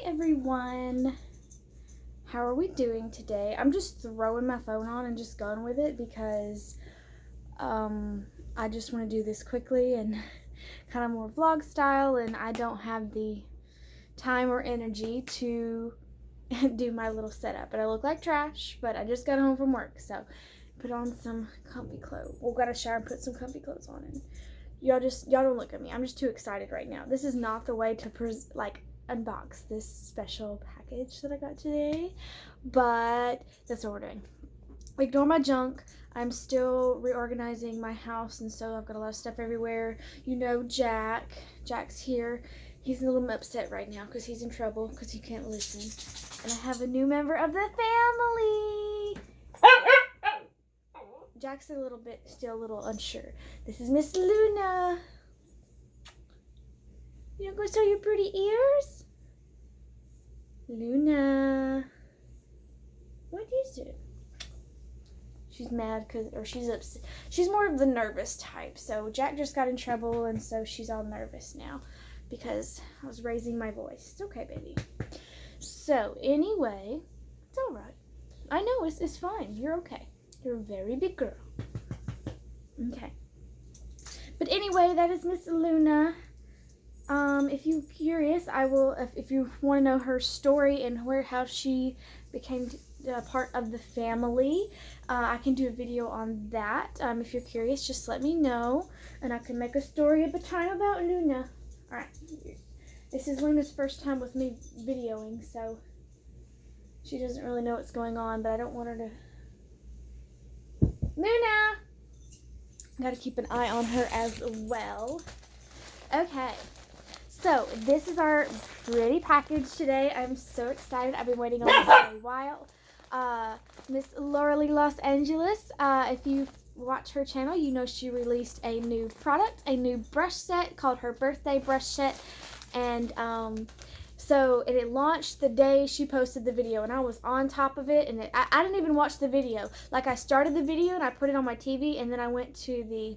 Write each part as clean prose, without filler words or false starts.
Everyone, how are we doing today? I'm just throwing my phone on and just going with it because I just want to do this quickly and kind of more vlog style, and I don't have the time or energy to do my little setup. But I look like trash, but I just got home from work, so put on some comfy clothes. We'll got to shower and put some comfy clothes on, and y'all don't look at me. I'm just too excited right now. This is not the way to unbox this special package that I got today, but that's what we're doing. Ignore my junk. I'm still reorganizing my house, and so I've got a lot of stuff everywhere. You know, Jack's here. He's a little upset right now because he's in trouble because he can't listen. And I have a new member of the family. Jack's still a little unsure. This is Miss Luna. You don't go show your pretty ears? Luna. What is it? She's mad or she's upset. She's more of the nervous type. So Jack just got in trouble, and so she's all nervous now because I was raising my voice. It's okay, baby. So anyway, it's all right. I know, it's fine. You're okay. You're a very big girl. Okay. But anyway, that is Miss Luna. If you're curious, I will, if you want to know her story and how she became part of the family, I can do a video on that. If you're curious, just let me know, and I can make a story of a time about Luna. Alright, this is Luna's first time with me videoing, so she doesn't really know what's going on, but I don't want her to... Luna! Gotta keep an eye on her as well. Okay. So, this is our pretty package today. I'm so excited. I've been waiting on this for a while. Miss Lauralee Los Angeles, if you watch her channel, you know she released a new product, a new brush set called her birthday brush set. And so it launched the day she posted the video, and I was on top of it. And I didn't even watch the video. Like, I started the video and I put it on my TV, and then I went to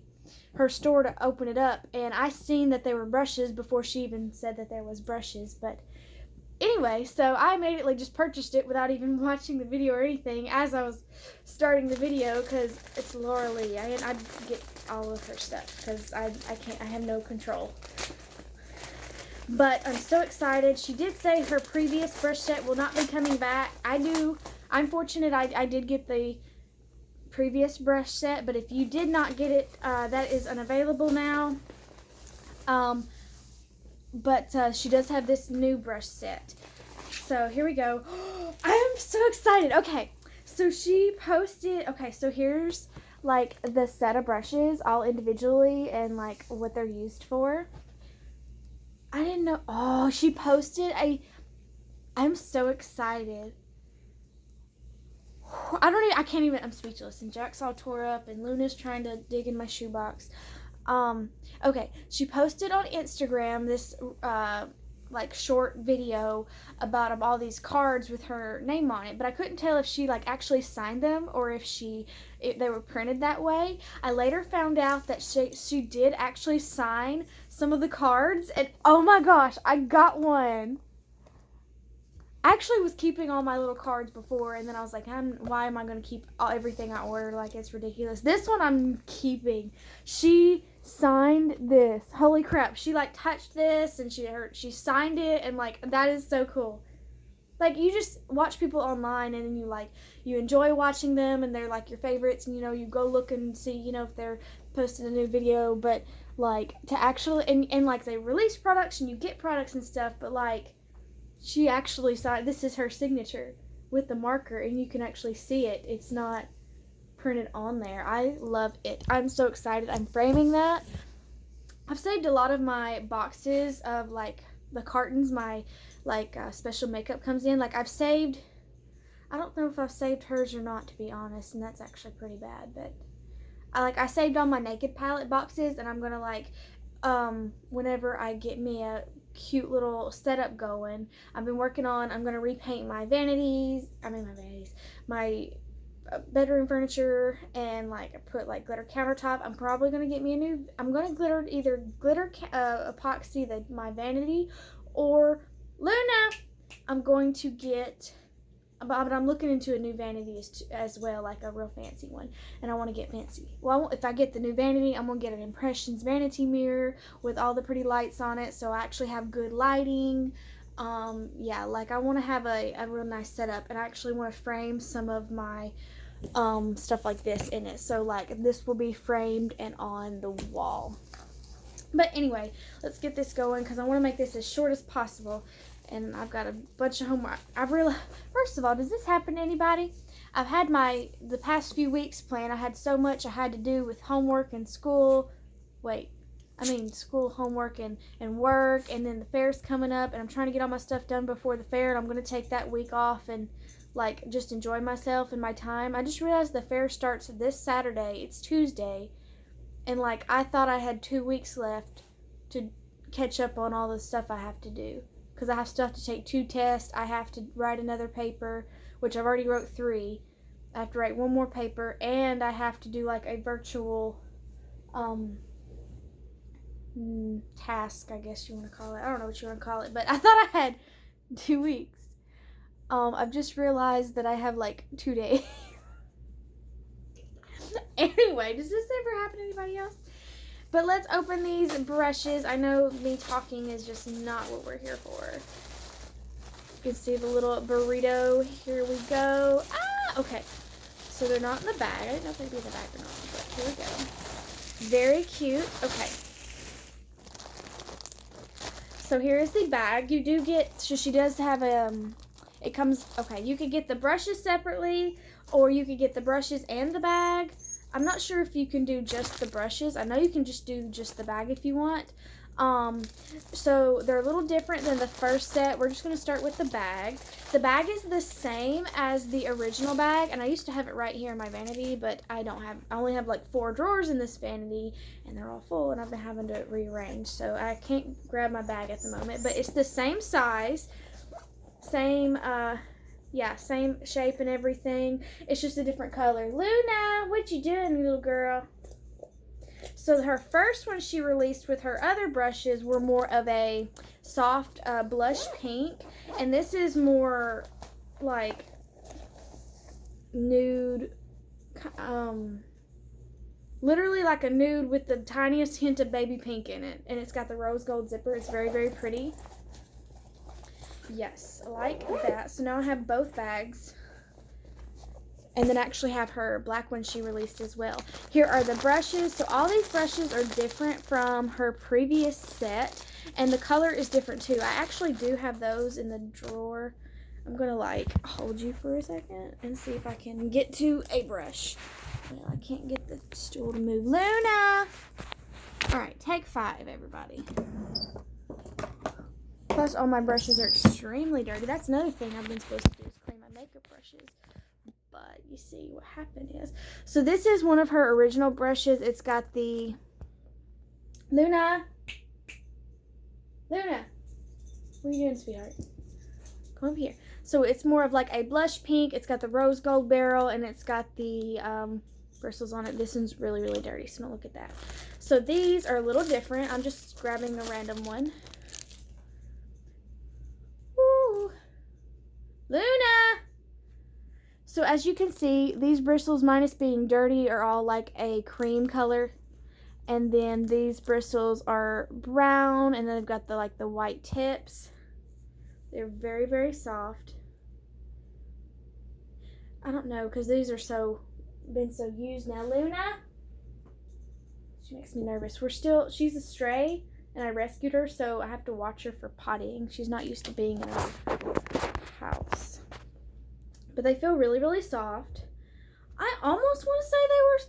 her store to open it up, and I seen that there were brushes before she even said that there was brushes. But anyway, so I immediately just purchased it without even watching the video or anything as I was starting the video, because it's Lauralee. I get all of her stuff because I have no control. But I'm so excited. She did say her previous brush set will not be coming back. I'm fortunate I did get the previous brush set, but if you did not get it, that is unavailable now. But she does have this new brush set. So here we go. I am so excited. Okay, so she posted, so here's like the set of brushes all individually and like what they're used for. I didn't know. Oh, she posted I'm so excited. I'm speechless. And Jack's all tore up, and Luna's trying to dig in my shoebox. Okay, she posted on Instagram this, short video about all these cards with her name on it, but I couldn't tell if she, actually signed them or if they were printed that way. I later found out that she did actually sign some of the cards, and oh my gosh, I got one. I actually was keeping all my little cards before, and then I was like, why am I going to keep everything I ordered? Like, it's ridiculous. This one I'm keeping. She signed this. Holy crap. She, touched this, and she signed it, and, that is so cool. You just watch people online, and then you enjoy watching them, and they're, your favorites, and, you go look and see, if they're posting a new video, but, to actually, and they release products, and you get products and stuff, but, she actually signed, this is her signature with the marker, and you can actually see it. It's not printed on there. I love it. I'm so excited. I'm framing that. I've saved a lot of my boxes of, the cartons my, special makeup comes in. I've saved, I don't know if I've saved hers or not, to be honest, and that's actually pretty bad, but I saved all my naked palette boxes, and I'm gonna, whenever I get me a cute little setup going, I'm gonna repaint my my bedroom furniture, and put glitter countertop. I'm probably gonna get me I'm gonna either glitter epoxy my vanity, or Luna, going to get, but I'm looking into a new vanity as well, like a real fancy one, and I want to get fancy. Well, if I get the new vanity, I'm going to get an Impressions vanity mirror with all the pretty lights on it, so I actually have good lighting. Yeah, like I want to have a real nice setup, and I actually want to frame some of my stuff like this in it, so like this will be framed and on the wall. But anyway, let's get this going because I want to make this as short as possible. And I've got a bunch of homework. First of all, does this happen to anybody? I've had the past few weeks planned. I had so much I had to do with homework and school. School, homework, and work. And then the fair's coming up. And I'm trying to get all my stuff done before the fair. And I'm going to take that week off and, like, just enjoy myself and my time. I just realized the fair starts this Saturday. It's Tuesday. And, like, I thought I had 2 weeks left to catch up on all the stuff I have to do. Because I have stuff to take 2 tests. I have to write another paper, which I've already wrote 3. I have to write 1 more paper, and I have to do like a virtual task, I guess you want to call it. I don't know what you want to call it, but I thought I had 2 weeks. I've just realized that I have like 2 days. Anyway, does this ever happen to anybody else? But let's open these brushes. I know me talking is just not what we're here for. You can see the little burrito. Here we go. Ah, okay. So they're not in the bag. I didn't know if they'd be in the bag or not, but here we go. Very cute. Okay. So here is the bag. You do get, so she does have it comes, okay, you could get the brushes separately, or you could get the brushes and the bag. I'm not sure if you can do just the brushes. I know you can just do just the bag if you want. So they're a little different than the first set. We're just going to start with the bag. The bag is the same as the original bag, and I used to have it right here in my vanity, but I only have like 4 drawers in this vanity, and they're all full, and I've been having to rearrange, so I can't grab my bag at the moment. But it's the same size, same shape and everything. It's just a different color. Luna, what you doing, little girl? So her first one she released with her other brushes were more of a soft blush pink, and this is more like nude, literally like a nude with the tiniest hint of baby pink in it, and it's got the rose gold zipper. It's very, very pretty. Yes, like that. So now I have both bags. And then I actually have her black one she released as well. Here are the brushes. So all these brushes are different from her previous set. And the color is different too. I actually do have those in the drawer. I'm going to like hold you for a second and see if I can get to a brush. Well, I can't get the stool to move. Luna! Alright, take 5, everybody. Plus, all my brushes are extremely dirty. That's another thing I've been supposed to do is clean my makeup brushes. But you see what happened is. So this is one of her original brushes. It's got the... Luna! Luna! What are you doing, sweetheart? Come over here. So it's more of like a blush pink. It's got the rose gold barrel, and it's got the bristles on it. This one's really, really dirty, so don't look at that. So these are a little different. I'm just grabbing a random one. Luna! So as you can see, these bristles, minus being dirty, are all like a cream color. And then these bristles are brown, and then they've got the white tips. They're very, very soft. I don't know, because these are been so used now. Luna? She makes me nervous. She's a stray, and I rescued her, so I have to watch her for pottying. She's not used to being in our house. But they feel really, really soft. I almost want to say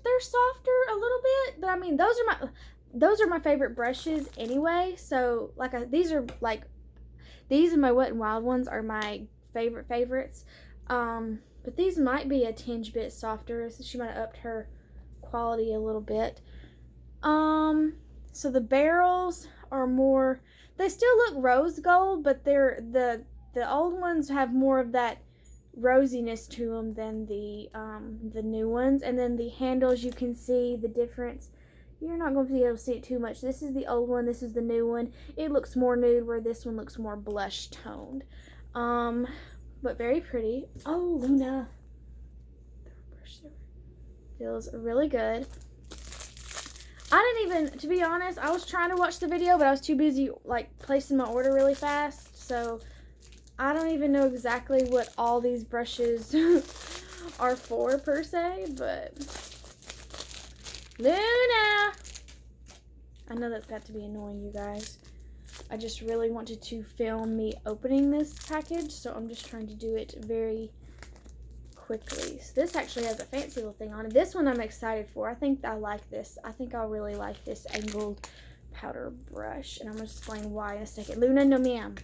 they're softer a little bit, but I mean those are my favorite brushes anyway. So these and my Wet n Wild ones are my favorites. But these might be a tinge bit softer. So she might have upped her quality a little bit. So the barrels are more. They still look rose gold, but the old ones have more of that rosiness to them than the new ones. And then the handles, you can see the difference. You're not going to be able to see it too much. This is the old one. This is the new one. It looks more nude, where this one looks more blush toned. But very pretty. Oh, Luna. Feels really good. I didn't even, to be honest, I was trying to watch the video, but I was too busy, like, placing my order really fast. So, I don't even know exactly what all these brushes are for, per se, but... Luna! I know that's got to be annoying, you guys. I just really wanted to film me opening this package, so I'm just trying to do it very quickly. So this actually has a fancy little thing on it. This one I'm excited for. I think I like this. I think I'll really like this angled powder brush, and I'm going to explain why in a second. Luna, no ma'am.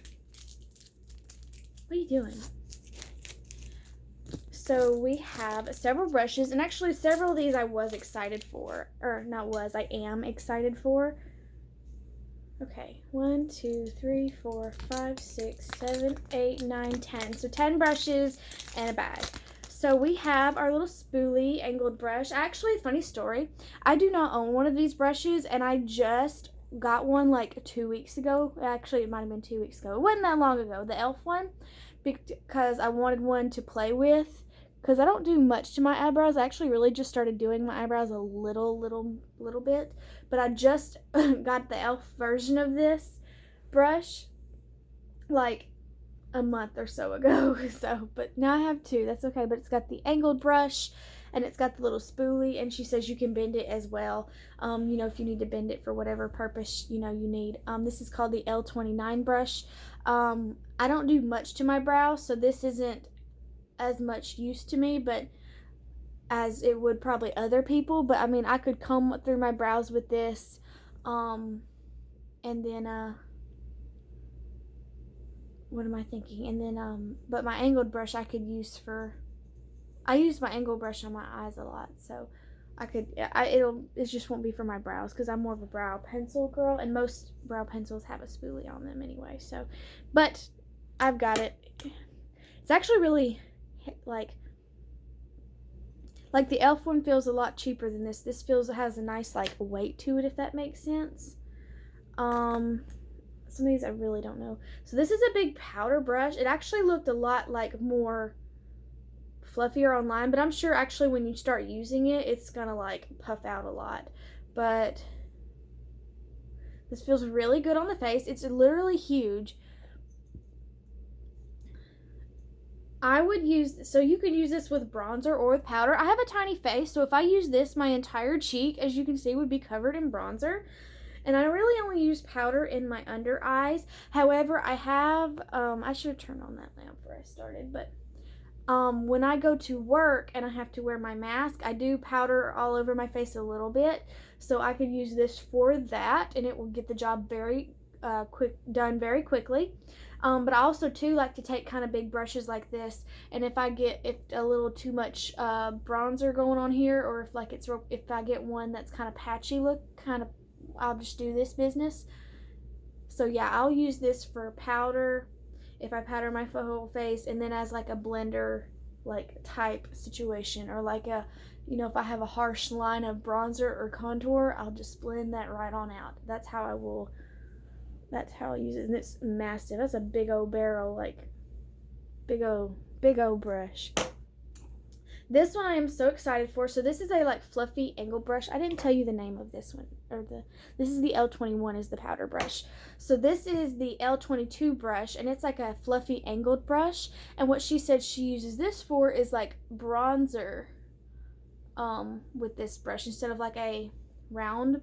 What are you doing? So we have several brushes, and actually several of these I was excited for. Or not was, I am excited for. Okay, 1, 2, 3, 4, 5, 6, 7, 8, 9, 10. So 10 brushes and a bag. So we have our little spoolie angled brush. Actually, funny story, I do not own one of these brushes, and I just got one like 2 weeks ago. Actually, it might have been 2 weeks ago. It wasn't that long ago, the e.l.f. one, because I wanted one to play with, because I don't do much to my eyebrows. I actually really just started doing my eyebrows a little bit, but I just got the e.l.f. version of this brush like a month or so ago. So, but now I have two. That's okay. But it's got the angled brush, and it's got the little spoolie, and she says you can bend it as well. You know, if you need to bend it for whatever purpose, you know, you need. This is called the L29 brush. I don't do much to my brows, so this isn't as much use to me, but as it would probably other people. But I mean, I could comb through my brows with this, and then what am I thinking? And then, but my angled brush I could use for, I use my angled brush on my eyes a lot, so I could, it just won't be for my brows, because I'm more of a brow pencil girl, and most brow pencils have a spoolie on them anyway, so, but I've got it. It's actually really, like the e.l.f. one feels a lot cheaper than this. This has a nice, like, weight to it, if that makes sense. Some of these I really don't know. So this is a big powder brush. It actually looked a lot like more fluffier online, but I'm sure actually when you start using it, it's gonna like puff out a lot. But this feels really good on the face. It's literally huge. I would use, so you could use this with bronzer or with powder. I have a tiny face, so if I use this, my entire cheek, as you can see, would be covered in bronzer. And I really only use powder in my under eyes. However, I have, I should have turned on that lamp before I started, but when I go to work and I have to wear my mask, I do powder all over my face a little bit. So I could use this for that, and it will get the job very done very quickly. But I also too like to take kind of big brushes like this, and if I get a little too much bronzer going on here, or if I get one that's kind of patchy look, I'll just do this business. So yeah, I'll use this for powder if I powder my whole face, and then as like a blender like type situation, or like a, you know, if I have a harsh line of bronzer or contour, I'll just blend that right on out. That's how I use it. And it's massive. That's a big old barrel, like big old brush. This one I am so excited for. So this is a like fluffy angle brush. I didn't tell you the name of this one, this is the L21 is the powder brush. So this is the L22 brush, and it's like a fluffy angled brush. And what she said she uses this for is like bronzer with this brush instead of like a round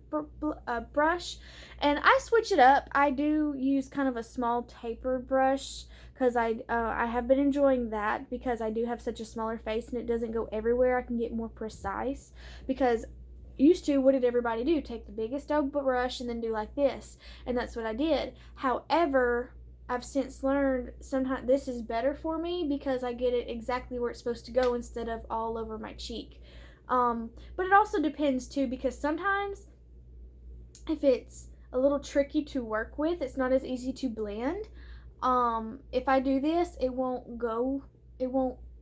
brush. And I switch it up. I do use kind of a small tapered brush, because I have been enjoying that, because I do have such a smaller face and it doesn't go everywhere. I can get more precise, because used to, what did everybody do? Take the biggest old brush and then do like this, and that's what I did. However, I've since learned sometimes this is better for me, because I get it exactly where it's supposed to go instead of all over my cheek. But it also depends too, because sometimes if it's a little tricky to work with, it's not as easy to blend. If I do this, it won't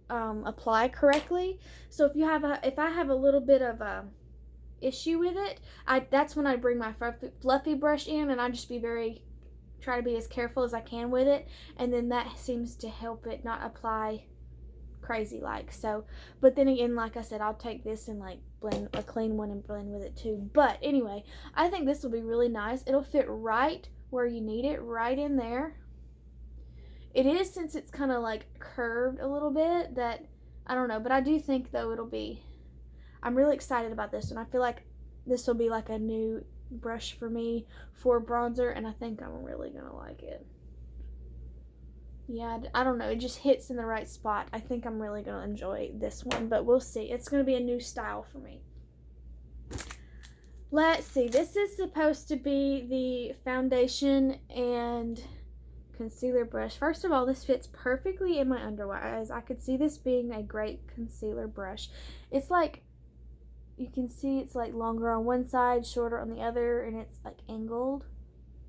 apply correctly. So if I have a little bit of a issue with it, that's when I bring my fluffy brush in, and I just be very try to be as careful as I can with it, and then that seems to help it not apply crazy like. So, but then again, like I said, I'll take this and like blend a clean one and blend with it too. But anyway, I think this will be really nice. It'll fit right where you need it, right in there. It is, since it's kind of like curved a little bit, that I don't know, but I do think though I'm really excited about this one. I feel like this will be like a new brush for me for bronzer, and I think I'm really gonna like it. Yeah, I don't know, it just hits in the right spot. I think I'm really gonna enjoy this one, but we'll see. It's gonna be a new style for me. Let's see, this is supposed to be the foundation and concealer brush. First of all, this fits perfectly in my under eyes. I could see this being a great concealer brush. It's like, you can see it's like longer on one side, shorter on the other, and it's like angled,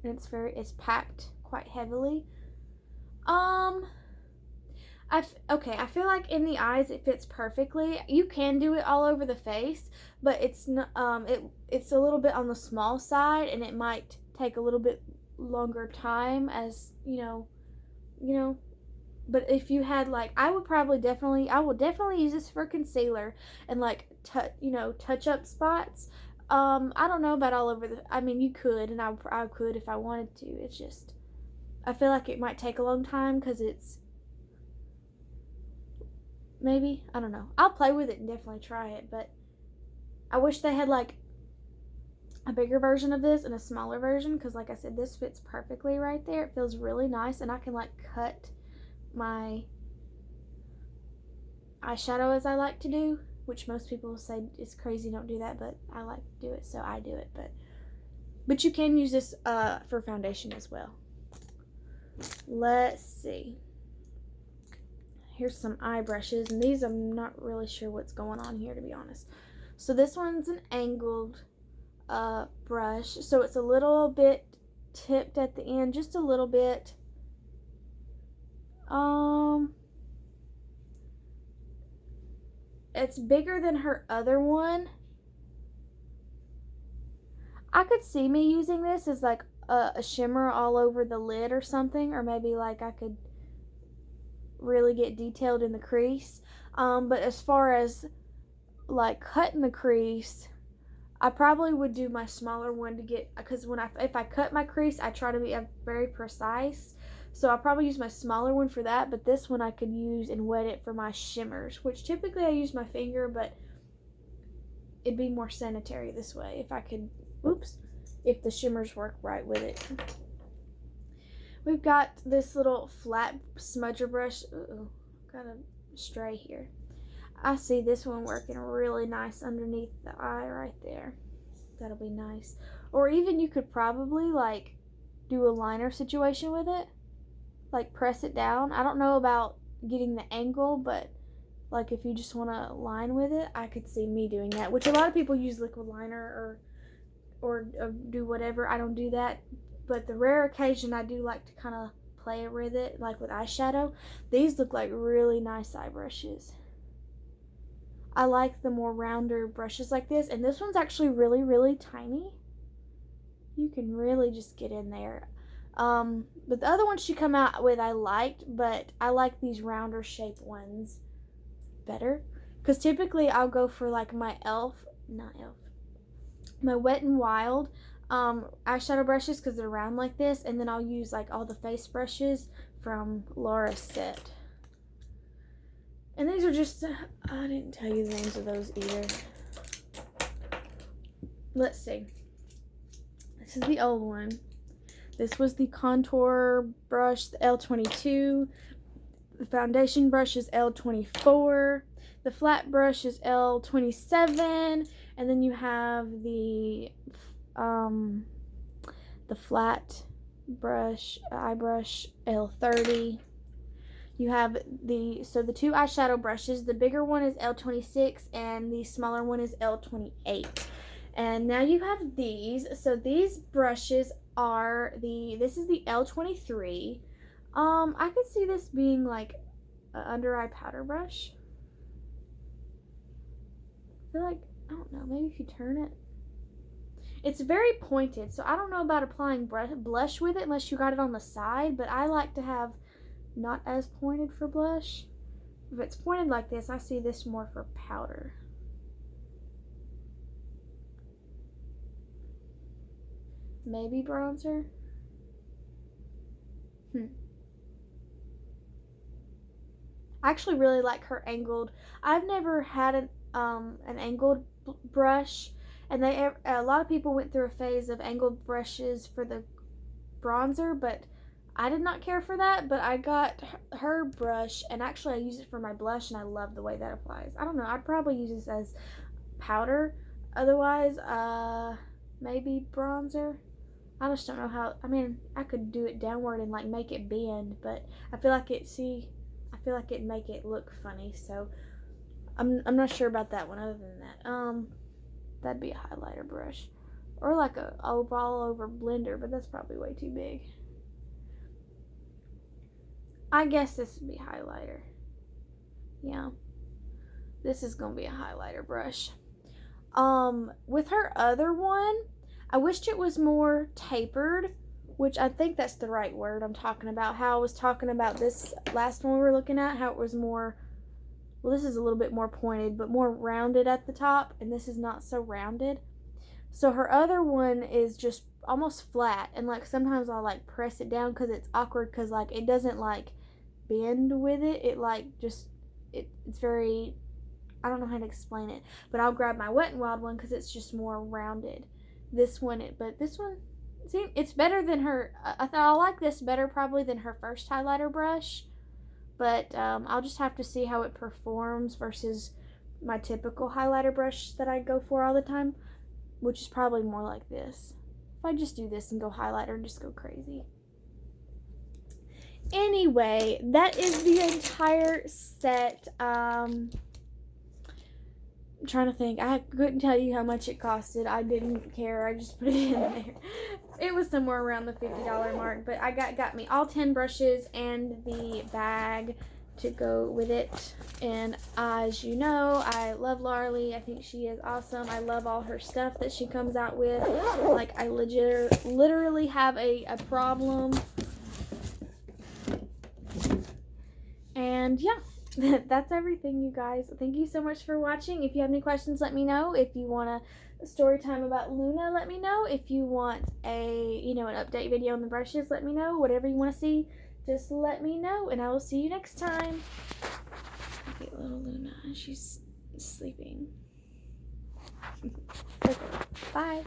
and it's packed quite heavily. I feel like in the eyes it fits perfectly. You can do it all over the face, but it's not, it's a little bit on the small side, and it might take a little bit longer time, as you know. But if you had like, I will definitely use this for concealer and like touch up spots. I don't know about all over I mean, you could, and I could if I wanted to. It's just, I feel like it might take a long time because it's, maybe, I don't know. I'll play with it and definitely try it, but I wish they had like a bigger version of this and a smaller version, because like I said, this fits perfectly right there. It feels really nice, and I can like cut my eyeshadow as I like to do, which most people say is crazy, don't do that, but I like to do it, so I do it. But you can use this for foundation as well. Let's see. Here's some eye brushes, and these I'm not really sure what's going on here, to be honest. So this one's an angled brush, so it's a little bit tipped at the end, just a little bit. It's bigger than her other one. I could see me using this as like a shimmer all over the lid or something, or maybe like I could really get detailed in the crease. But as far as like cutting the crease, I probably would do my smaller one to get, because if I cut my crease, I try to be very precise. So I'll probably use my smaller one for that, but this one I could use and wet it for my shimmers, which typically I use my finger, but it'd be more sanitary this way if I could, if the shimmers work right with it. We've got this little flat smudger brush. Got a stray here. I see this one working really nice underneath the eye right there. That'll be nice. Or even you could probably like do a liner situation with it. Like press it down. I don't know about getting the angle, but like if you just want to line with it, I could see me doing that. Which a lot of people use liquid liner or do whatever. I don't do that. But the rare occasion I do like to kind of play with it, like with eyeshadow. These look like really nice eye brushes. I like the more rounder brushes like this, and this one's actually really, really tiny. You can really just get in there. But the other ones she come out with I liked, but I like these rounder shape ones better. Because typically I'll go for like my my Wet n Wild eyeshadow brushes, because they're round like this, and then I'll use like all the face brushes from Laura's set. And these are just, I didn't tell you the names of those either. Let's see. This is the old one. This was the contour brush, the L22. The foundation brush is L24. The flat brush is L27. And then you have the flat brush, eye brush, L30. You have the two eyeshadow brushes. The bigger one is L26 and the smaller one is L28. And now you have these. So these brushes are this is the L23. I could see this being like an under eye powder brush. I feel like, I don't know, maybe if you turn it. It's very pointed, so I don't know about applying blush with it unless you got it on the side, but I like to have not as pointed for blush. If it's pointed like this, I see this more for powder. Maybe bronzer. I actually really like her angled. I've never had an angled brush, and a lot of people went through a phase of angled brushes for the bronzer, but I did not care for that. But I got her brush, and actually I use it for my blush, and I love the way that applies. I don't know, I'd probably use this as powder. Otherwise, maybe bronzer. I just don't know how. I mean, I could do it downward and like make it bend, but I feel like it'd make it look funny. So I'm not sure about that one. Other than that, that'd be a highlighter brush, or like a all over blender, but that's probably way too big. I guess this would be highlighter. Yeah, this is gonna be a highlighter brush. With her other one, I wished it was more tapered, which I think that's the right word I'm talking about. How I was talking about this last one we were looking at, how it was more, well, this is a little bit more pointed, but more rounded at the top, and this is not so rounded. So her other one is just almost flat, and like sometimes I'll like press it down because it's awkward, because like it doesn't like bend with it. It like just, it's very, I don't know how to explain it, but I'll grab my Wet n Wild one because it's just more rounded. This one, but this one, see, it's better than her. I like this better probably than her first highlighter brush, but I'll just have to see how it performs versus my typical highlighter brush that I go for all the time, which is probably more like this. If I just do this and go highlighter and just go crazy. Anyway, that is the entire set. I'm trying to think. I couldn't tell you how much it costed. I didn't care. I just put it in there. It was somewhere around the $50 mark, but I got me all 10 brushes and the bag to go with it. And as you know, I love Larly. I think she is awesome. I love all her stuff that she comes out with. Like, I literally have a problem. And yeah. That's everything, you guys. Thank you so much for watching. If you have any questions, let me know. If you want a story time about Luna, let me know. If you want an update video on the brushes, let me know. Whatever you want to see, just let me know. And I will see you next time. Look at little Luna. She's sleeping. Okay, bye.